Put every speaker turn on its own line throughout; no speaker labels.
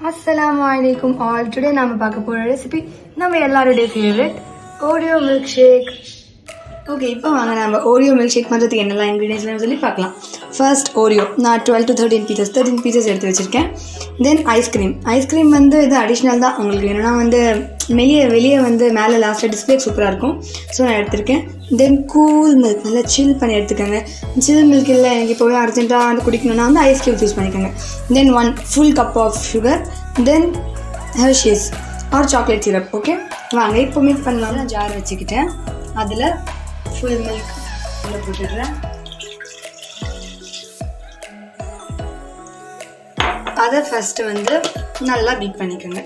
Assalamualaikum all. Today நாம பார்க்க போற ரெசிபி நம்ம எல்லாரோட favourite OREO milk shake. Okay, இப்போ வாங்க நம்ம OREO milk shake பண்றதுக்கு என்னெல்லாம் ingredients சொல்லி பார்க்கலாம். First OREO நான் 12 to 13 pieces எடுத்து வச்சிருக்கேன். Then ice cream வந்து இது அடிஷனல் தான், உங்களுக்கு வேணும்னா வந்து வெளியே வந்து மேலே லாஸ்ட்டாக டிஸ்பிளே சூப்பராக இருக்கும். ஸோ நான் எடுத்திருக்கேன். தென் கூல் மில்க், நல்லா சில் பண்ணி எடுத்துக்கோங்க. சில் மில்க் இல்லை எனக்கு இப்போவே அர்ஜென்ட்டாக வந்து குடிக்கணும்னா வந்து ஐஸ் க்யூப்ஸ் யூஸ் பண்ணிக்கோங்க. Then 1 full cup of sugar, then Hershey's or chocolate syrup. Okay வாங்க இப்போ மிக்ஸ் பண்ணலாம். நான் ஜார் வச்சுக்கிட்டேன், அதில் ஃபுல் மில்க் உள்ளே போட்டுடுறேன். அதை ஃபஸ்ட்டு வந்து நல்லா பீட் பண்ணிக்கோங்க.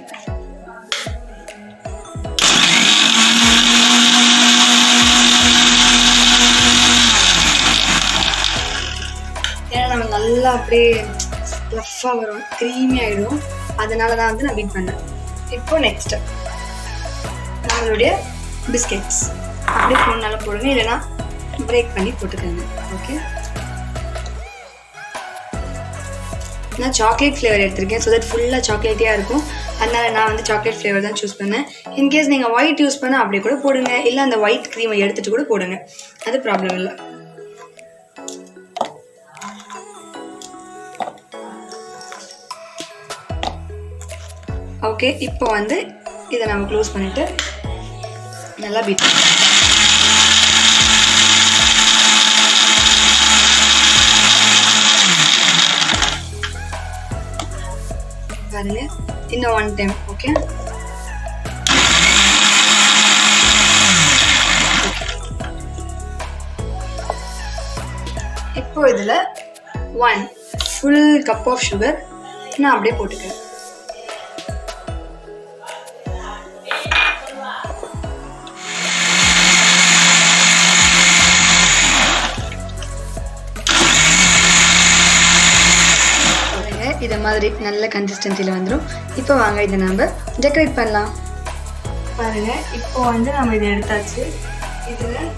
ஏன்னா நம்ம நல்லா அப்படியே ரஃப்பாக வரும், க்ரீமி ஆகிடும், அதனால தான் வந்து நான் பீட் பண்ணேன். இப்போ நெக்ஸ்ட்டு நம்மளுடைய பிஸ்கெட்ஸ் அப்படியே ஃபோன் நல்லா போடுங்க, இல்லைனா பிரேக் பண்ணி போட்டுக்கோங்க. ஓகே, நான் சாக்லேட் ஃப்ளேவர் எடுத்திருக்கேன், ஸோ தட் ஃபுல்லாக சாக்லேட்டியாக இருக்கும். அதனால் நான் வந்து சாக்லேட் ஃப்ளேவர் தான் சூஸ் பண்ணேன். இன்கேஸ் நீங்கள் ஒயிட் யூஸ் பண்ணால் அப்படியே கூட போடுங்க, இல்லை அந்த ஒயிட் க்ரீமை எடுத்துகிட்டு கூட போடுங்க, அது ப்ராப்ளம் இல்லை. ஓகே, இப்போ வந்து இதை நம்ம க்ளோஸ் பண்ணிவிட்டு நல்லா பீட் பாருங்க. இன்னும் 1 டைம். ஓகே, இப்போ இதில் 1 full cup ஆஃப் சுகர் நான் அப்படியே போட்டுக்கிறேன். இதை மாதிரி நல்ல கன்சிஸ்டன்சியில் வந்துடும். இப்போ வாங்க இதை நம்ம டெக்கரேட் பண்ணலாம். பாருங்கள், இப்போ வந்து நம்ம இதை எடுத்தாச்சு, இதில்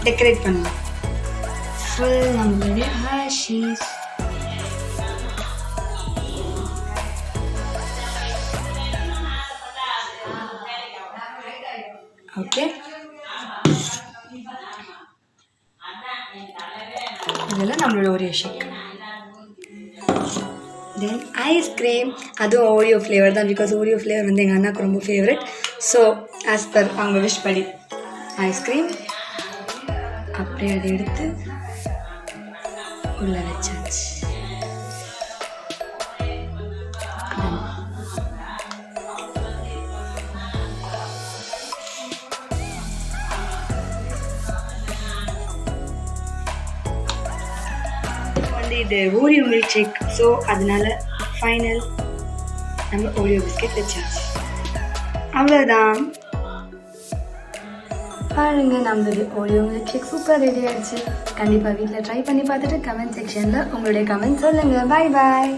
டெக்கரேட் பண்ணலாம். ஃபுல் நம்மளுடைய ஹர்ஷீஸ், ஓகே, இதெல்லாம் நம்மளோட OREO ஷேக். தென் ஐஸ்கிரீம், அதுவும் OREO ஃப்ளேவர் தான், பிகாஸ் OREO ஃப்ளேவர் வந்து எங்கள் அண்ணாக்கு ரொம்ப ஃபேவரட். ஸோ ஆஸ் பர் அவங்க விஷ் படி ஐஸ்கிரீம் அப்படியே அதை எடுத்து உள்ள வச்சாச்சு. இது OREO மில்க் ஷேக், ஸோ அதனால ஃபைனல் நம்ம OREO பிஸ்கெட் வச்சாச்சு. அவ்வளோதான். பாருங்க, நம்மளுடைய OREO milk shake super ready ஆயிடுச்சு. கண்டிப்பாக வீட்டில் ட்ரை பண்ணி பார்த்துட்டு கமெண்ட் செக்ஷனில் உங்களுடைய கமெண்ட் சொல்லுங்கள். பாய் பாய்.